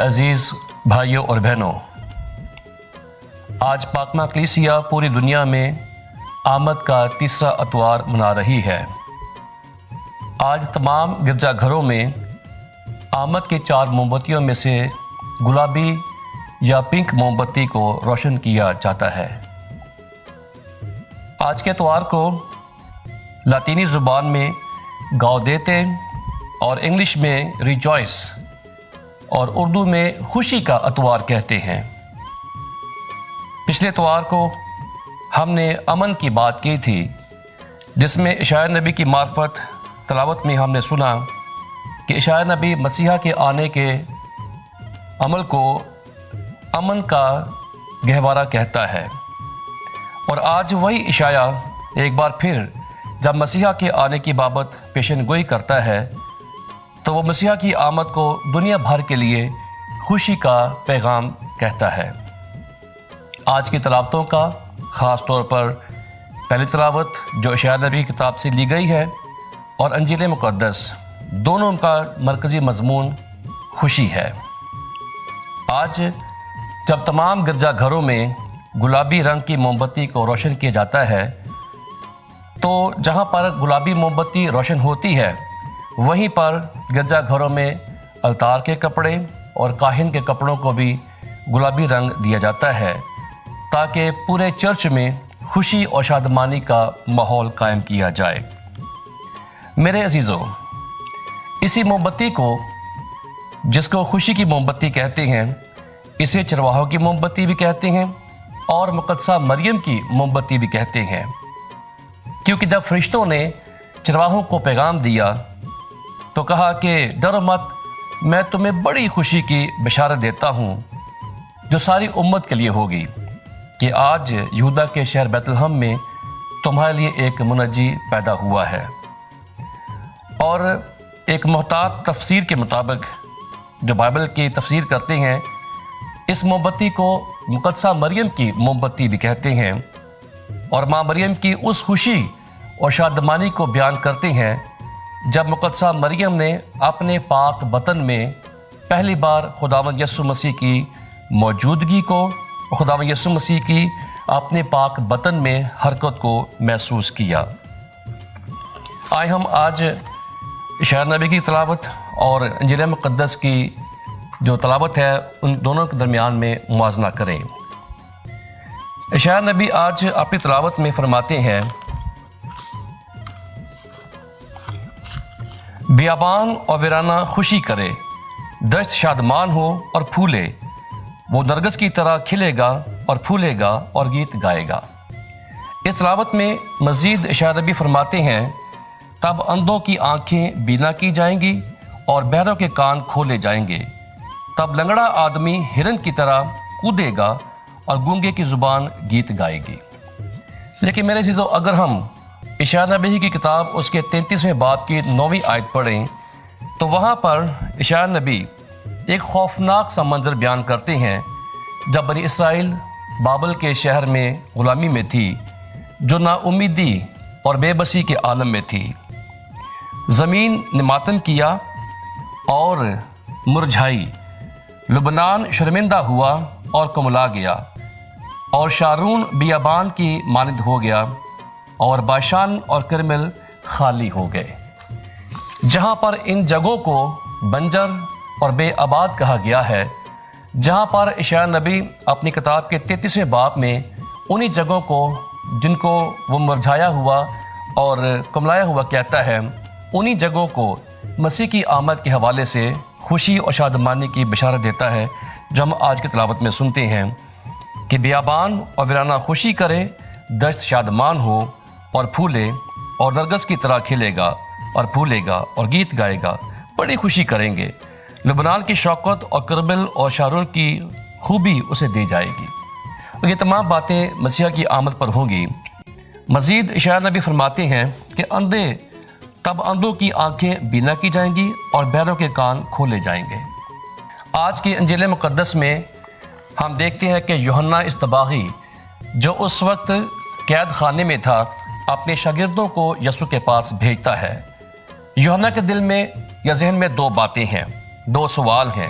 عزیز بھائیوں اور بہنوں، آج پاکمہ کلیسیا پوری دنیا میں آمد کا تیسرا اتوار منا رہی ہے۔ آج تمام گرجا گھروں میں آمد کے 4 موم بتیوں میں سے گلابی یا پنک موم بتی کو روشن کیا جاتا ہے۔ آج کے اتوار کو لاطینی زبان میں گاؤدیتے اور انگلش میں ریجوائس اور اردو میں خوشی کا اتوار کہتے ہیں۔ پچھلے اتوار کو ہم نے امن کی بات کی تھی، جس میں اشعیاء نبی کی معرفت تلاوت میں ہم نے سنا کہ اشعیاء نبی مسیحا کے آنے کے عمل کو امن کا گہوارہ کہتا ہے، اور آج وہی اشعیاء ایک بار پھر جب مسیحا کے آنے کی بابت پیشن گوئی کرتا ہے تو وہ مسیحا کی آمد کو دنیا بھر کے لیے خوشی کا پیغام کہتا ہے۔ آج کی تلاوتوں کا خاص طور پر پہلی تلاوت جو اشعیاء نبی کی کتاب سے لی گئی ہے اور انجیل مقدس، دونوں کا مرکزی مضمون خوشی ہے۔ آج جب تمام گرجا گھروں میں گلابی رنگ کی موم بتی کو روشن کیا جاتا ہے تو جہاں پر گلابی موم بتی روشن ہوتی ہے وہیں پر گرجا گھروں میں التار کے کپڑے اور کاہن کے کپڑوں کو بھی گلابی رنگ دیا جاتا ہے تاکہ پورے چرچ میں خوشی اور شادمانی کا ماحول قائم کیا جائے۔ میرے عزیزو، اسی موم بتی کو جس کو خوشی کی موم بتی کہتے ہیں، اسے چرواہوں کی موم بتی بھی کہتے ہیں اور مقدسہ مریم کی موم بتی بھی کہتے ہیں، کیونکہ جب فرشتوں نے چرواہوں کو پیغام دیا تو کہا کہ ڈرو مت، میں تمہیں بڑی خوشی کی بشارت دیتا ہوں جو ساری امت کے لیے ہوگی، کہ آج یہودا کے شہر بیت لحم میں تمہارے لیے ایک منجی پیدا ہوا ہے۔ اور ایک محتاط تفسیر کے مطابق جو بائبل کی تفسیر کرتے ہیں، اس موم بتی کو مقدسہ مریم کی موم بتی بھی کہتے ہیں، اور ماں مریم کی اس خوشی اور شادمانی کو بیان کرتے ہیں جب مقدسہ مریم نے اپنے پاک بطن میں پہلی بار خداوند یسوع مسیح کی موجودگی کو، خداوند یسوع مسیح کی اپنے پاک بطن میں حرکت کو محسوس کیا۔ آئے ہم آج اشعیاء نبی کی تلاوت اور انجیل مقدس کی جو تلاوت ہے ان دونوں کے درمیان میں موازنہ کریں۔ اشعیاء نبی آج اپنی تلاوت میں فرماتے ہیں، بیابان اور ویرانہ خوشی کرے، دشت شادمان ہو اور پھولے، وہ نرگس کی طرح کھلے گا اور پھولے گا اور گیت گائے گا۔ اس تلاوت میں مزید اشعیاء نبی فرماتے ہیں، تب اندھوں کی آنکھیں بینا کی جائیں گی اور بہروں کے کان کھولے جائیں گے، تب لنگڑا آدمی ہرن کی طرح کودے گا اور گونگے کی زبان گیت گائے گی۔ لیکن میرے عزیزو، اگر ہم اشعیاء نبی کی کتاب اس کے 33ویں باب کی 9ویں آیت پڑھیں تو وہاں پر اشعیاء نبی ایک خوفناک سا منظر بیان کرتے ہیں جب بنی اسرائیل بابل کے شہر میں غلامی میں تھی، جو نا امیدی اور بے بسی کے عالم میں تھی۔ زمین نے ماتم کیا اور مرجھائی، لبنان شرمندہ ہوا اور کملا گیا، اور شارون بیابان کی مانند ہو گیا، اور باشان اور کرمل خالی ہو گئے۔ جہاں پر ان جگہوں کو بنجر اور بے آباد کہا گیا ہے، جہاں پر اشعیاء نبی اپنی کتاب کے 33ویں باب میں انہی جگہوں کو جن کو وہ مرجھایا ہوا اور کملایا ہوا کہتا ہے، انہی جگہوں کو مسیح کی آمد کے حوالے سے خوشی اور شادمانی کی بشارت دیتا ہے، جو ہم آج کی تلاوت میں سنتے ہیں کہ بیابان اور ویرانہ خوشی کرے، دشت شادمان ہو اور پھولے، اور نرگس کی طرح کھلے گا اور پھولے گا اور گیت گائے گا، بڑی خوشی کریں گے، لبنان کی شوکت اور کرمل اور شارون کی خوبی اسے دی جائے گی۔ اور یہ تمام باتیں مسیح کی آمد پر ہوں گی۔ مزید اشعیاء نبی فرماتے ہیں کہ تب اندھوں کی آنکھیں بینا کی جائیں گی اور بہروں کے کان کھولے جائیں گے۔ آج کی انجیل مقدس میں ہم دیکھتے ہیں کہ یوحنا اصطباغی جو اس وقت قید خانے میں تھا، اپنے شاگردوں کو یسوع کے پاس بھیجتا ہے۔ یوحنا کے دل میں یا ذہن میں 2 باتیں ہیں، 2 سوال ہیں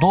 2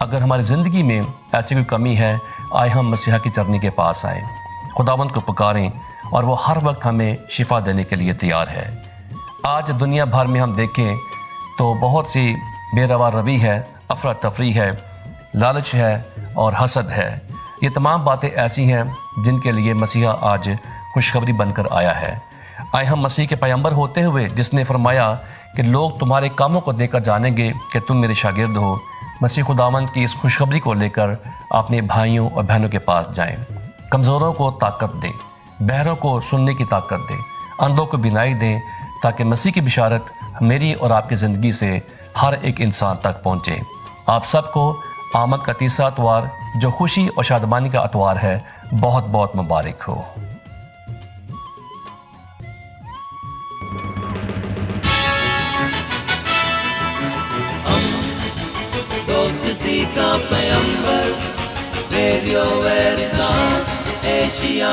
اگر ہماری زندگی میں ایسی کوئی کمی ہے، آئے ہم مسیح کی چرنی کے پاس آئیں، خداوند کو پکاریں اور وہ ہر وقت ہمیں شفا دینے کے لیے تیار ہے۔ آج دنیا بھر میں ہم دیکھیں تو بہت سی بے روا روی ہے، افراتفری ہے، لالچ ہے اور حسد ہے۔ یہ تمام باتیں ایسی ہیں جن کے لیے مسیح آج خوشخبری بن کر آیا ہے۔ آئے ہم مسیح کے پیغمبر ہوتے ہوئے، جس نے فرمایا کہ لوگ تمہارے کاموں کو دیکھ کر جانیں گے کہ تم میرے شاگرد ہو، مسیح خداوند کی اس خوشخبری کو لے کر اپنے بھائیوں اور بہنوں کے پاس جائیں، کمزوروں کو طاقت دیں، بہروں کو سننے کی طاقت دیں، اندھوں کو بینائی دیں، تاکہ مسیح کی بشارت میری اور آپ کی زندگی سے ہر ایک انسان تک پہنچے۔ آپ سب کو آمد کا تیسرا اتوار، جو خوشی اور شادمانی کا اتوار ہے، بہت بہت مبارک ہو۔ دوستی کا پیغمبر، ریڈیو ویریتاس ایشیا۔